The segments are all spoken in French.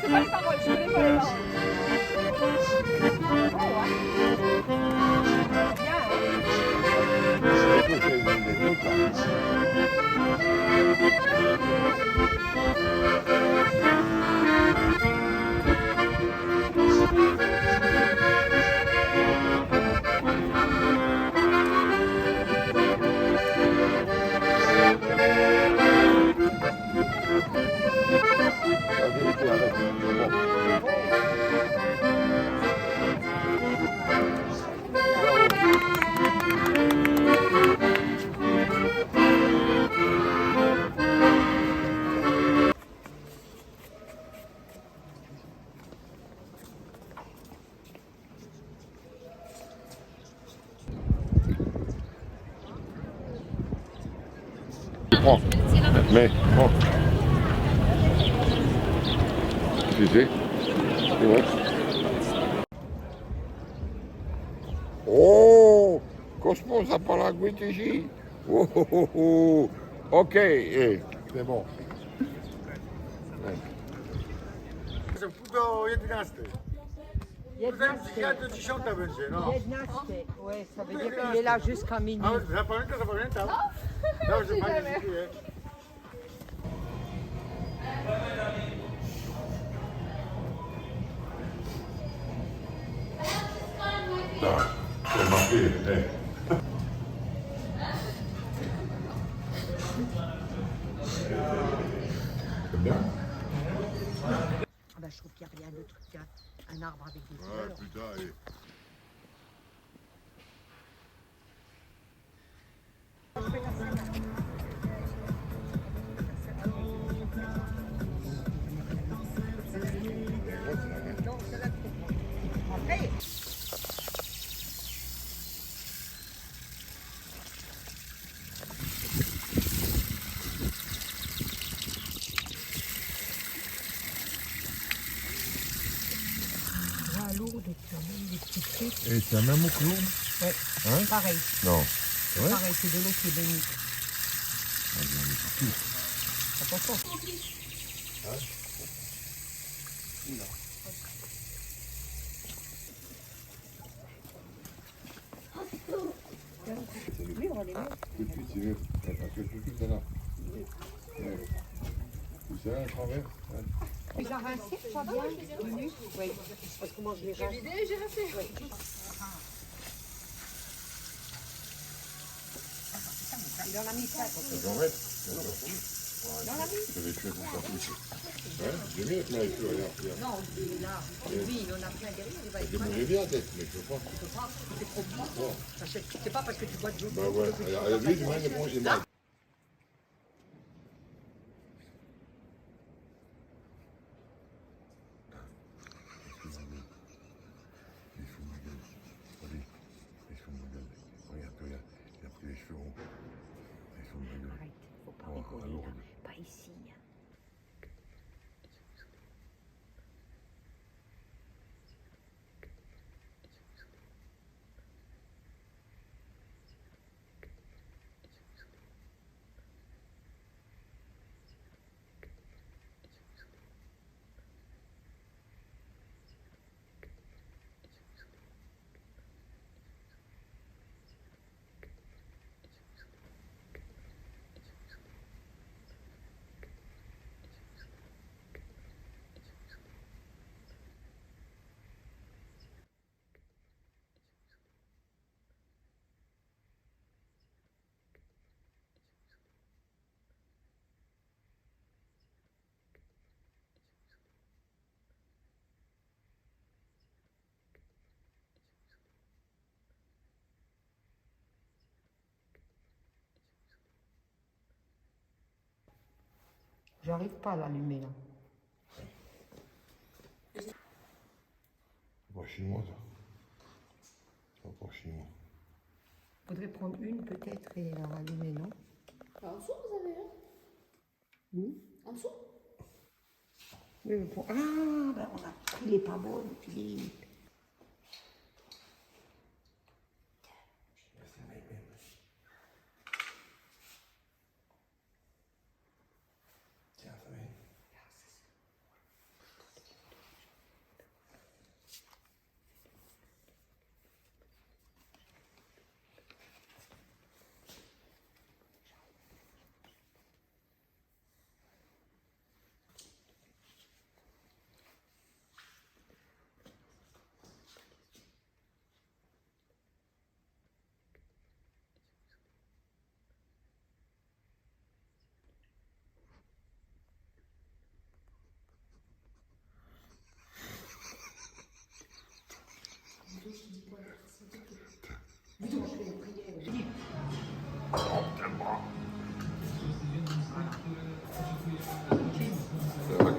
sais pas les paroles, je connais pas les paroles. Oh, ouais. Bien, Prends. Mais, prends. Sujet. C'est vrai. Oh, Cosmos a pas la guitigi. Oh, oh, oh, oh. Ok, c'est bon. Do 11. 11. Do 10 będzie, no. 11. Ouais, ça veut dire qu'il est là jusqu'à minuit. A zapamiętam. Dobrze, pani, dziękuję. Ça, c'est marqué. C'est bien. Ah bah, je trouve qu'il n'y a rien de truc. Il y a un arbre avec des fleurs. Ouais, putain, Non, c'est là que après. Lourd, tu as même des petits trucs. Et c'est un même au lourd. Ouais, Hein? pareil. Non. C'est vrai? Pareil, c'est de l'eau qui est bénite. Attention. Hein? Oui, on va les mettre. Tout de suite, c'est mieux. Parce que tout de suite, c'est là. C'est là, à travers. Tu les as rincés, toi, bien? Oui, parce que moi, je les rince. J'ai vidé, j'ai rincé. Oui. Il en a mis 4. J'en mets. Voilà. Je vais tuer pour ça plus. Ouais, j'ai mis avec les feux, regarde. Non, il est là. Lui, il en a plein derrière. Il va J'ai être mal. mangé bien, peut-être, mais je peux pas. Tu peux pas, c'est trop petit. C'est pas parce que tu bois de l'eau. Bah ouais, regarde, lui, du mal, il mange mal. Arrête, faut pas rigoler là. Pas ici. J'arrive pas à l'allumer là. C'est pas chinois, ça. C'est pas chinois. Faudrait prendre une peut-être et la rallumer, non? En dessous, vous avez là? En dessous? Oui, mais pour... Ah, ben on a pris les pas bonnes, Philippe.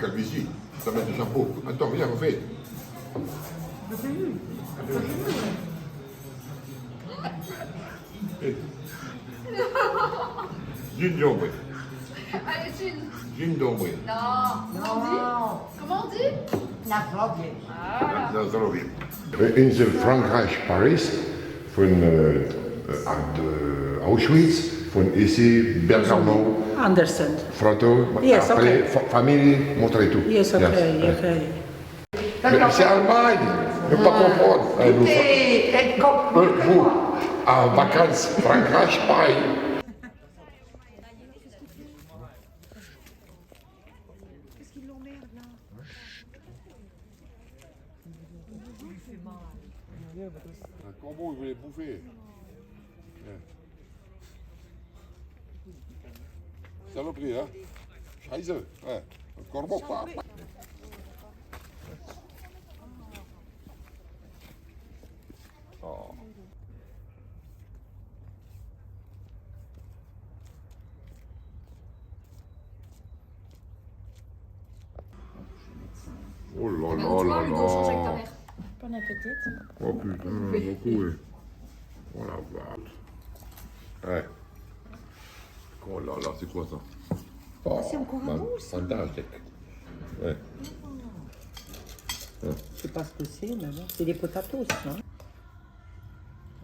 calvitie. Ça met le chapeau. Attends, viens, refais. Jean d'ombre. Allez, Jean. Jean d'ombre. Non. Comment on dit? Dat is al weer. In Frankrijk, Parijs, van Auschwitz, van ici, Bergamo, Understand. Frato, Yes, après, okay. famille, montrer tout. Yes, okay, Yes. okay. Mais c'est Allemagne, ne pas comprendre. Vous, en vacances, Frankreich, pareil. Qu'est-ce qu'il l'emmerde là? Un corbeau, il voulait bouffer. Saloperie, hein? Scheiße, ouais. Un corbeau, pas. Oh. Oh là là là là. Bon appétit. Oh putain, beaucoup, oui. Oh la vache. Ouais. Oh là là, c'est quoi ça? Oh, C'est encore un bout, ça. fantastique. Ouais. Je sais pas ce que c'est, mais bon, c'est des potatoes, ça.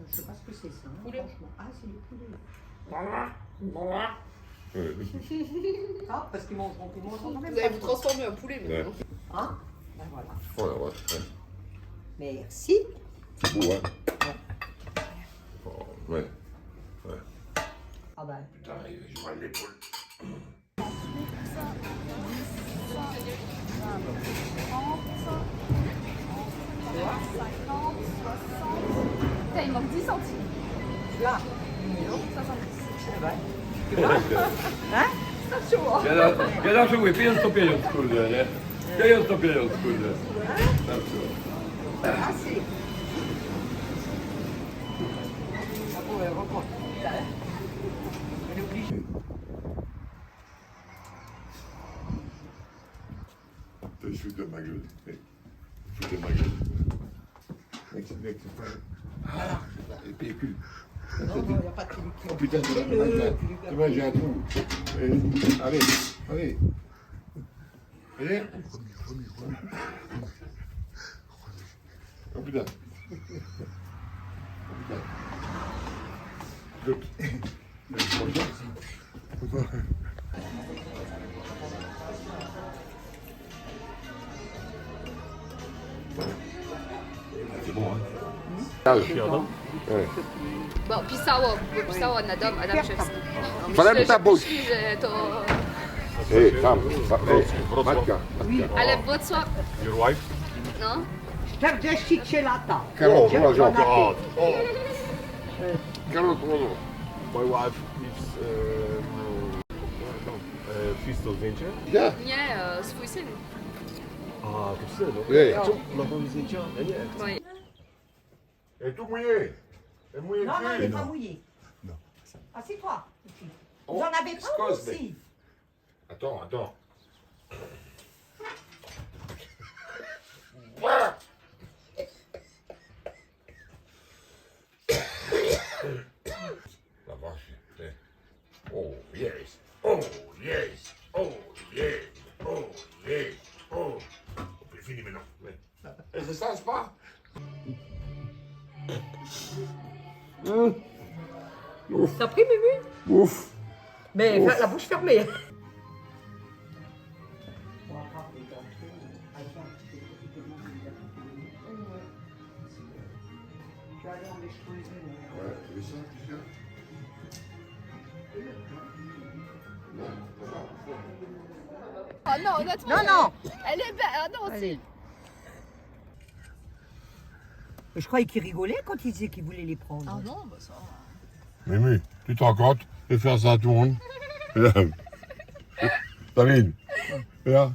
Je sais pas ce que c'est, ça. Franchement. Ah, c'est des poulets. Ah, parce qu'ils mangeront quand même Vous allez vous transformer en poulet Ouais. maintenant. Hein? Ben voilà. Oh la vache, ouais. Merci. C'est beau, hein? Oh, ouais. Ouais. Ah ben. Putain, je vois l'épaule. Il manque 10 centimes. Là. 70. Hein? Gadawszy łyb, pieniądz to pieniądz, kurde, nie? Pieniądz to pieniądz, kurde. Assez. Ah bon, elle reprend. Elle est obligée. Je fous de ma gueule. Je fous de ma gueule. Mec, c'est pas. Ah, les pellicules. Non, il n'y a pas de pellicule. Oh putain, demain j'ai un trou. Allez, allez. Allez. Oh putain. Oh putain. Look. C'est bon, hein? Ouais. Bo pisało na dom Adamczewski. Madame ta bouche. Że to... Hé, femme, Matka. Ale Wrocław... Your wife? No. 43 lata. 43 ans. God. Oh. 43 ans. My wife is... Fisto zdjęcie? Bien. Nie, swój syn. A, to syn, no. Oui. Ma pan zdjęcia? Ja nie. Moje. Elle est tout mouillée. Elle est mouillée Non, non, il dessus. n'est pas mouillé. Non. Assieds-toi. Oh, Vous en avez pas excuse, aussi. Attends, attends. La vache. Oh yes. Oh yes. Oh yes. Oh yes. Oh. C'est fini maintenant. Et c'est ça, c'est pas? T'as pris, Mumu? Ouf. Mais Ouf. la bouche fermée. Ouais, tu veux ça, tu viens? Oh non, honnêtement. Non, non. Elle est belle. Ah non, Allez. Je croyais qu'il rigolait quand il disait qu'il voulait les prendre. Ah non, bah ça... Mimi, tu te rends compte de faire ça à tout le monde? David, là,